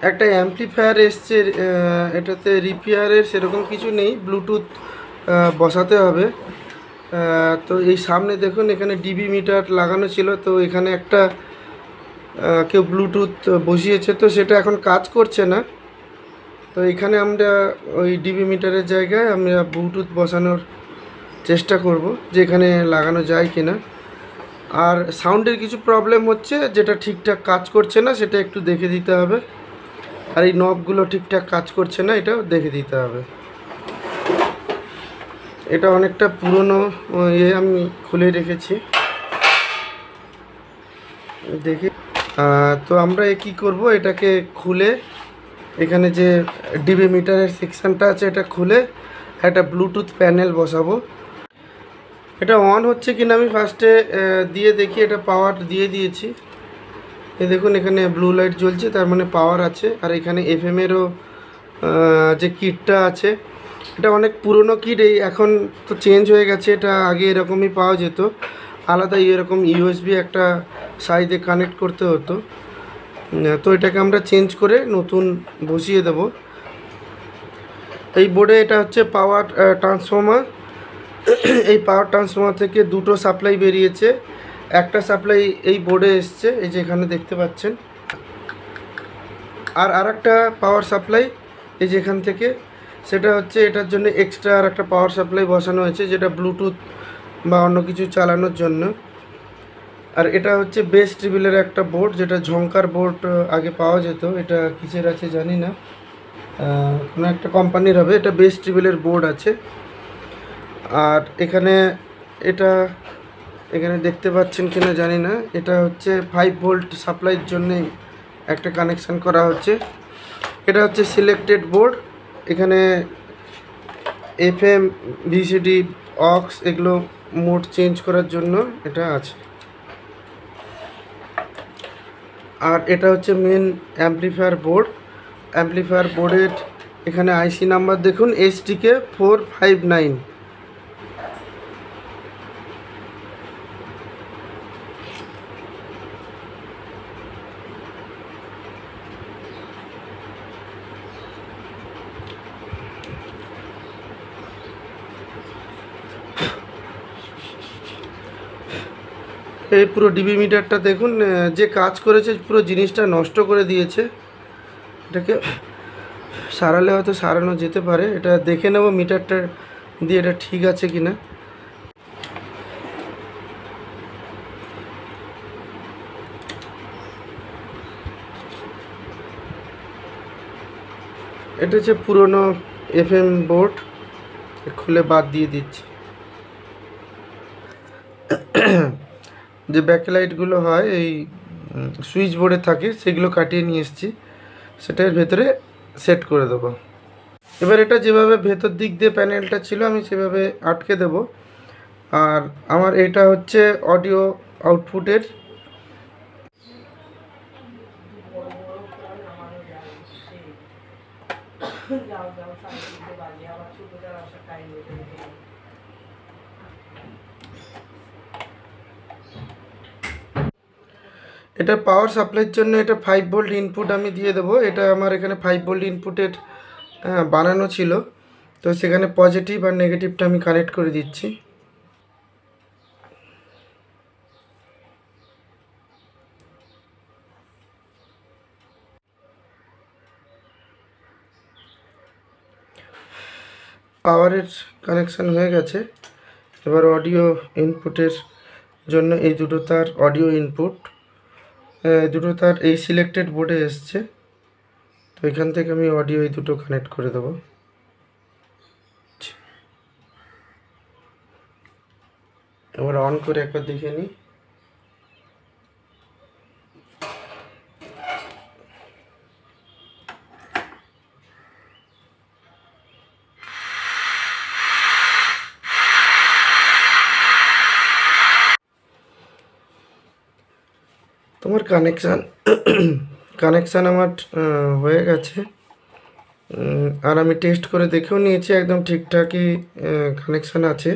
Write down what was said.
একটা অ্যাম্পলিফায়ার এসছে, এটাতে রিপেয়ারের সেরকম কিছু নেই, ব্লুটুথ বসাতে হবে। তো এই সামনে দেখুন এখানে ডিবি মিটার লাগানো ছিল, তো এখানে একটা কেউ ব্লুটুথ বসিয়েছে, তো সেটা এখন কাজ করছে না। তো এখানে আমরা ওই ডিবি মিটারের জায়গায় আমরা ব্লুটুথ বসানোর চেষ্টা করব যে এখানে লাগানো যায় কি না। আর সাউন্ডের কিছু প্রবলেম হচ্ছে, যেটা ঠিকঠাক কাজ করছে না সেটা একটু দেখে দিতে হবে। আর এই নবগুলো ঠিকঠাক কাজ করছে না, এটাও দেখে দিতে হবে। এটা অনেকটা পুরনো আমি খুলে রেখেছি, দেখি। তো আমরা কি করব, এটাকে খুলে এখানে যে ডিবি মিটারের সেকশানটা আছে এটা খুলে একটা ব্লুটুথ প্যানেল বসাবো। এটা অন হচ্ছে কিনা আমি ফার্স্টে দিয়ে দেখি। এটা পাওয়ার দিয়ে দিয়েছি, এই দেখুন এখানে ব্লু লাইট জ্বলছে, তার মানে পাওয়ার আছে। আর এখানে এফএমেরও যে কিটটা আছে, এটা অনেক পুরনো কিট, এই এখন তো চেঞ্জ হয়ে গেছে। এটা আগে এরকমই পাওয়া যেত, আলাদা এরকম ইউএসবি একটা সাইডে কানেক্ট করতে হতো। তো এটাকে আমরা চেঞ্জ করে নতুন বসিয়ে দেব। এই বোর্ডে এটা হচ্ছে পাওয়ার ট্রান্সফর্মার। এই পাওয়ার ট্রান্সফর্মার থেকে দুটো সাপ্লাই বেরিয়েছে, একটা সাপ্লাই এই বোর্ডে এসছে, এই যে এখানে দেখতে পাচ্ছেন। আর আরেকটা পাওয়ার সাপ্লাই এই যে এখান থেকে, সেটা হচ্ছে এটার জন্য এক্সট্রা আর একটা পাওয়ার সাপ্লাই বসানো হয়েছে, যেটা ব্লুটুথ বা অন্য কিছু চালানোর জন্য। আর এটা হচ্ছে বেস টেবিলের একটা বোর্ড, যেটা ঝঙ্কার বোর্ড আগে পাওয়া যেত। এটা কিসের আছে জানি না, কোনো একটা কোম্পানির হবে। এটা বেস টেবিলের বোর্ড আছে। আর এখানে দেখতে পাচ্ছেন কিনা জানি না, এটা হচ্ছে 5 ভোল্ট সাপ্লাইয়ের জন্য একটা কানেকশান করা হচ্ছে। এটা হচ্ছে সিলেক্টেড বোর্ড, এখানে এফএম, ভিসিডি, অক্স এগুলো মোড চেঞ্জ করার জন্য এটা আছে। আর এটা হচ্ছে মেন অ্যাম্পলিফায়ার বোর্ড। অ্যাম্পলিফায়ার বোর্ডের এখানে আইসি নাম্বার দেখুন, STK 459। এই পুরো ডিবি মিটারটা দেখুন, যে কাজ করেছে পুরো জিনিসটা নষ্ট করে দিয়েছে। এটাকে সারালে হয়তো সারানো যেতে পারে, এটা দেখে নেব মিটারটা দিয়ে এটা ঠিক আছে কি না। এটা হচ্ছে পুরনো এফএম বোর্ড, খুলে বাদ দিয়ে দিচ্ছি। যে ব্যাকলাইটগুলো হয় এই সুইচ বোর্ডে থাকে, সেগুলো কাটিয়ে নিয়ে এসেছি, সেটার ভেতরে সেট করে দেবো। এবার এটা যেভাবে ভেতর দিক দিয়ে প্যানেলটা ছিল আমি সেভাবে আটকে দেব। আর আমার এটা হচ্ছে অডিও আউটপুটের, এটা পাওয়ার সাপ্লাইয়ের জন্য এটা 5 ভোল্ট ইনপুট আমি দিয়ে দেবো। এটা আমার এখানে 5 ভোল্ট ইনপুটের বানানো ছিল, তো সেখানে পজিটিভ আর নেগেটিভটা আমি কানেক্ট করে দিচ্ছি। পাওয়ারের কানেকশান হয়ে গেছে। এবার অডিও ইনপুটের জন্য এই দুটো তার অডিও ইনপুট, দুটো তার এই সিলেক্টেড বোর্ডে এসছে, তো এখান থেকে আমি অডিও এই দুটো কানেক্ট করে দেবো। এবার অন করে একবার দেখে নিই। তোমার কানেকশান আমার হয়ে গেছে। আর আমি টেস্ট করে দেখেও নিয়েছি, একদম ঠিকঠাকই কানেকশান আছে।